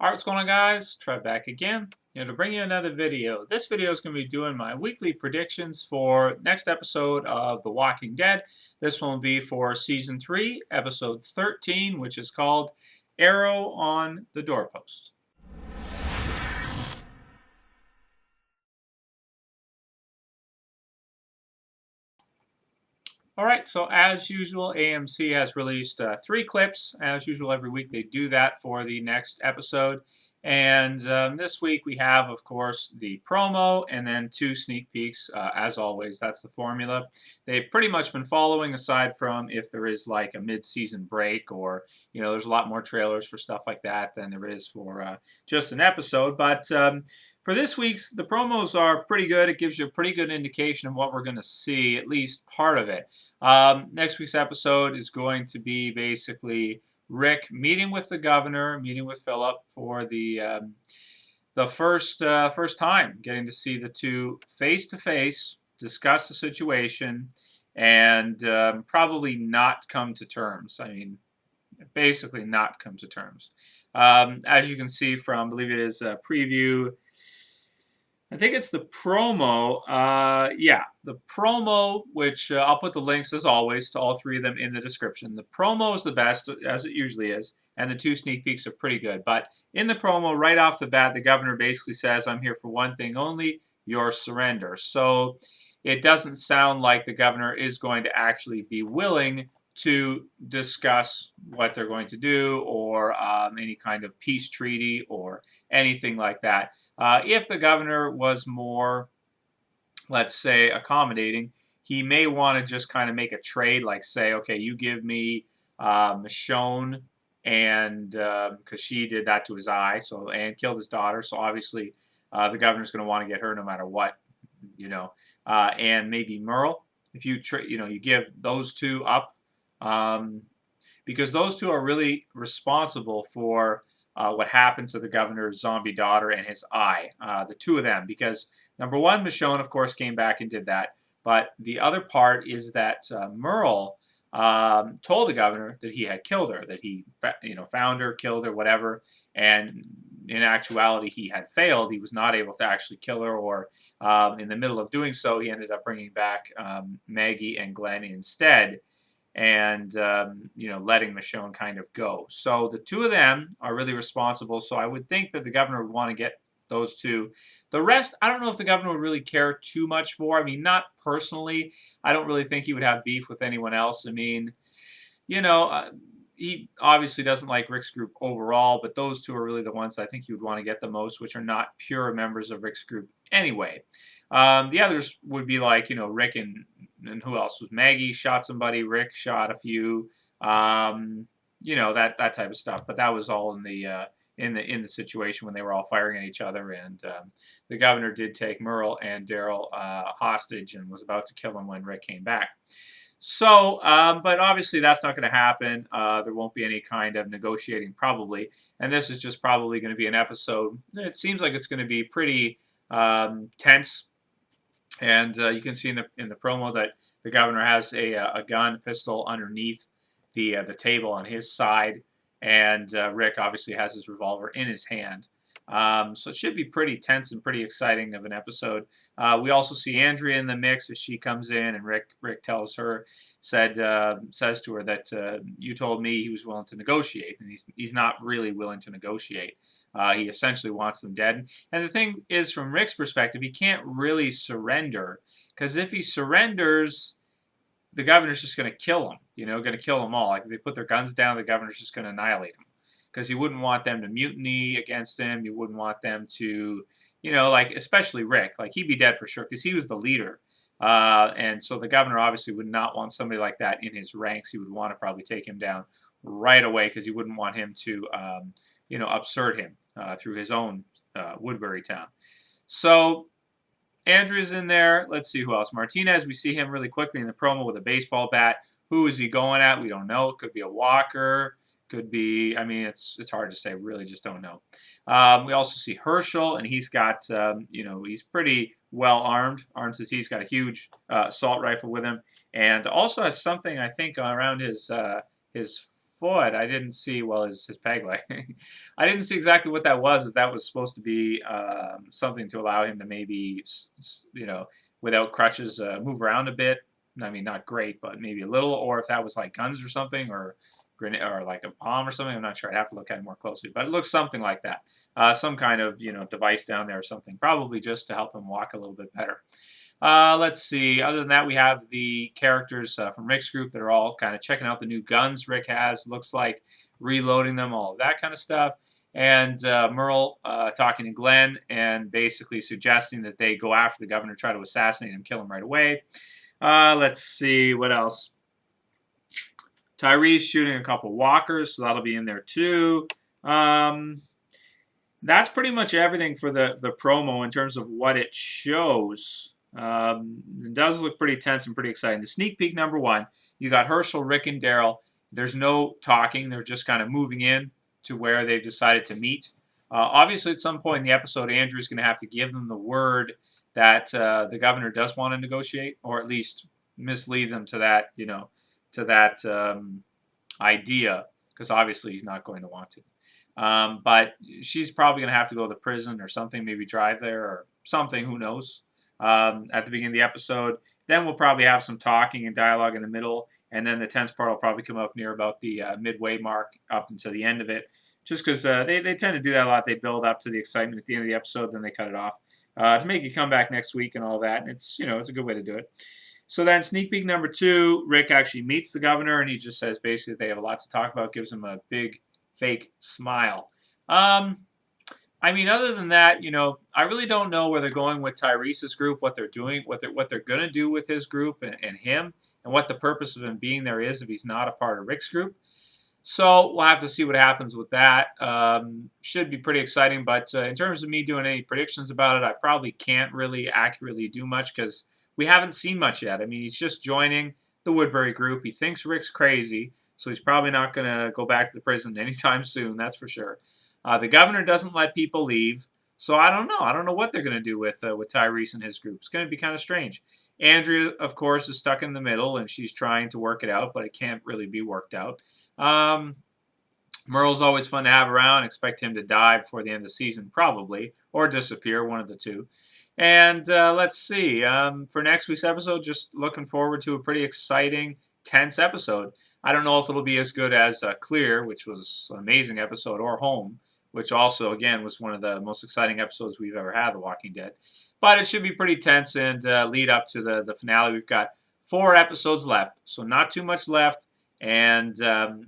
Alright, what's going on, guys? Trev back again, to bring you another video. This video is going to be doing my weekly predictions for next episode of The Walking Dead. This one will be for Season 3, Episode 13, which is called Arrow on the Doorpost. Alright, so as usual, AMC has released 3 clips. As usual, every week they do that for the next episode. And this week we have, of course, the promo and then 2 sneak peeks. As always, that's the formula. They've pretty much been following, aside from if there is like a mid-season break or, there's a lot more trailers for stuff like that than there is for just an episode. But for this week's, the promos are pretty good. It gives you a pretty good indication of what we're going to see, at least part of it. Next week's episode is going to be basically Rick meeting with the governor, meeting with Philip for the first time, getting to see the two face to face, discuss the situation, and probably not come to terms. I mean, basically not come to terms. As you can see from, I believe it is a preview. I think it's the promo. Yeah, the promo, which I'll put the links, as always, to all 3 of them in the description. The promo is the best, as it usually is, and the 2 sneak peeks are pretty good. But in the promo, right off the bat, the governor basically says, "I'm here for one thing only, your surrender." So it doesn't sound like the governor is going to actually be willing to discuss what they're going to do, or any kind of peace treaty or anything like that. If the governor was more, let's say, accommodating, he may want to just kind of make a trade, like say, okay, you give me Michonne, and because she did that to his eye, and killed his daughter, so obviously the governor's going to want to get her no matter what, and maybe Merle, if you you give those 2 up. Because those 2 are really responsible for what happened to the governor's zombie daughter and his eye. The 2 of them, because number 1, Michonne, of course, came back and did that. But the other part is that Merle told the governor that he had killed her, that he, found her, killed her, whatever. And in actuality, he had failed. He was not able to actually kill her, or in the middle of doing so, he ended up bringing back Maggie and Glenn instead, and letting Michonne kind of go. So the 2 of them are really responsible, so I would think that the governor would want to get those 2. The rest, I don't know if the governor would really care too much for. I mean, not personally. I don't really think he would have beef with anyone else. I mean, he obviously doesn't like Rick's group overall, but those 2 are really the ones I think he would want to get the most, which are not pure members of Rick's group anyway. The others would be like, Rick and who else was Maggie shot somebody, Rick shot a few, that type of stuff. But that was all in the situation when they were all firing at each other, and the governor did take Merle and Daryl hostage and was about to kill them when Rick came back. So, but obviously that's not going to happen. There won't be any kind of negotiating probably, and this is just probably going to be an episode. It seems like it's going to be pretty tense. And you can see in the promo that the governor has a gun, a pistol underneath the table on his side, and Rick obviously has his revolver in his hand. So it should be pretty tense and pretty exciting of an episode. We also see Andrea in the mix as she comes in, and Rick tells her, says to her that you told me he was willing to negotiate, and he's not really willing to negotiate. He essentially wants them dead. And the thing is, from Rick's perspective, he can't really surrender, because if he surrenders, the governor's just going to kill him. Going to kill them all. Like if they put their guns down, the governor's just going to annihilate them. Because he wouldn't want them to mutiny against him. You wouldn't want them to, especially Rick. Like, he'd be dead for sure because he was the leader. And so the governor obviously would not want somebody like that in his ranks. He would want to probably take him down right away, because he wouldn't want him to, upsert him through his own Woodbury town. So Andrew's in there. Let's see who else. Martinez, we see him really quickly in the promo with a baseball bat. Who is he going at? We don't know. It could be a Walker. Could be, I mean, it's hard to say. We really just don't know. We also see Herschel, and he's got, he's pretty well armed. He's got a huge assault rifle with him, and also has something, I think, around his foot. I didn't see, well, his peg leg. I didn't see exactly what that was, if that was supposed to be something to allow him to maybe, you know, without crutches, move around a bit. I mean, not great, but maybe a little, or if that was like guns or something, or like a bomb or something. I'm not sure. I'd have to look at it more closely, but it looks something like that. Some kind of, you know, device down there or something, probably just to help him walk a little bit better. Let's see. Other than that, we have the characters from Rick's group that are all kind of checking out the new guns Rick has. Looks like reloading them, all of that kind of stuff. And Merle talking to Glenn and basically suggesting that they go after the governor, try to assassinate him, kill him right away. Let's see. What else? Tyree's shooting a couple walkers, so that'll be in there too. That's pretty much everything for the promo in terms of what it shows. It does look pretty tense and pretty exciting. The sneak peek number 1, you got Herschel, Rick, and Daryl. There's no talking. They're just kind of moving in to where they've decided to meet. Obviously, at some point in the episode, Andrew's going to have to give them the word that the governor does want to negotiate, or at least mislead them to that, you know, to that idea, because obviously he's not going to want to. But she's probably going to have to go to the prison or something, maybe drive there or something, who knows, at the beginning of the episode. Then we'll probably have some talking and dialogue in the middle, and then the tense part will probably come up near about the midway mark up until the end of it, just because they tend to do that a lot. They build up to the excitement at the end of the episode, then they cut it off to make you come back next week and all that. And it's, you know, it's a good way to do it. So then sneak peek number 2, Rick actually meets the governor, and he just says basically they have a lot to talk about, gives him a big fake smile. I mean, other than that, you know, I really don't know where they're going with Tyrese's group, what they're doing, what they're going to do with his group and him, and what the purpose of him being there is if he's not a part of Rick's group. So we'll have to see what happens with that. Should be pretty exciting, but in terms of me doing any predictions about it, I probably can't really accurately do much because we haven't seen much yet. I mean, he's just joining the Woodbury group. He thinks Rick's crazy, so he's probably not going to go back to the prison anytime soon, that's for sure. The governor doesn't let people leave, so I don't know. I don't know what they're going to do with Tyrese and his group. It's going to be kind of strange. Andrea, of course, is stuck in the middle, and she's trying to work it out, but it can't really be worked out. Merle's always fun to have around. Expect him to die before the end of the season, probably, or disappear, one of the two. And let's see. For next week's episode, just looking forward to a pretty exciting, tense episode. I don't know if it'll be as good as Clear, which was an amazing episode, or Home, which also, again, was one of the most exciting episodes we've ever had, The Walking Dead. But it should be pretty tense and lead up to the finale. We've got 4 episodes left, so not too much left. And,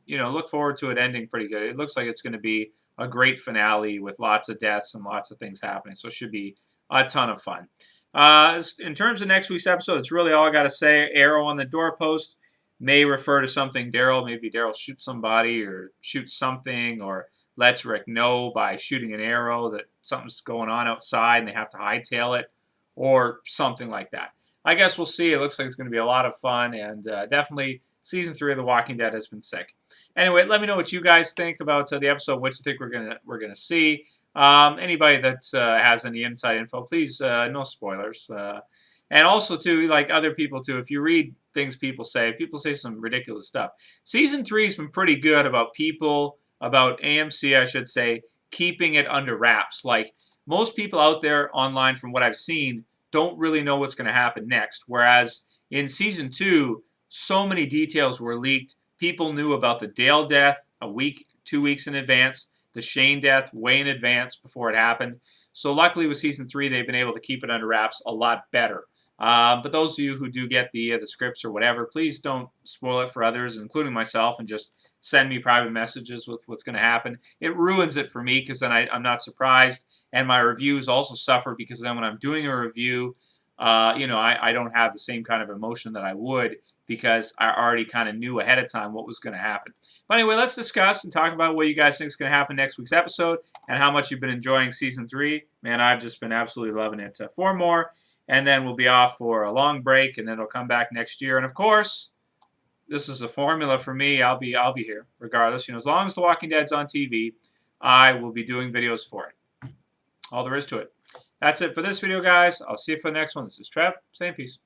you know, look forward to it ending pretty good. It looks like it's going to be a great finale with lots of deaths and lots of things happening. So it should be a ton of fun. In terms of next week's episode, it's really all I got to say. Arrow on the doorpost may refer to something Daryl. Maybe Daryl shoots somebody or shoots something, or lets Rick know by shooting an arrow that something's going on outside and they have to hightail it, or something like that. I guess we'll see. It looks like it's going to be a lot of fun, and definitely Season 3 of The Walking Dead has been sick. Anyway, let me know what you guys think about the episode, what you think we're gonna see. Anybody that has any inside info, please, no spoilers. And also, too, like other people, too, if you read things people say some ridiculous stuff. Season 3 has been pretty good about AMC, I should say, keeping it under wraps. Like, most people out there online, from what I've seen, don't really know what's going to happen next. Whereas in Season 2, so many details were leaked. People knew about the Dale death a week, 2 weeks in advance, the Shane death way in advance before it happened. So luckily with Season 3, they've been able to keep it under wraps a lot better. But those of you who do get the scripts or whatever, please don't spoil it for others, including myself, and just send me private messages with what's going to happen. It ruins it for me, because then I'm not surprised, and my reviews also suffer, because then when I'm doing a review, you know, I don't have the same kind of emotion that I would, because I already kind of knew ahead of time what was going to happen. But anyway, let's discuss and talk about what you guys think is going to happen next week's episode, and how much you've been enjoying Season 3. Man, I've just been absolutely loving it. 4 more. And then we'll be off for a long break, and then it'll come back next year. And of course, this is a formula for me. I'll be here regardless. You know, as long as The Walking Dead's on TV, I will be doing videos for it. All there is to it. That's it for this video, guys. I'll see you for the next one. This is Trev, saying peace.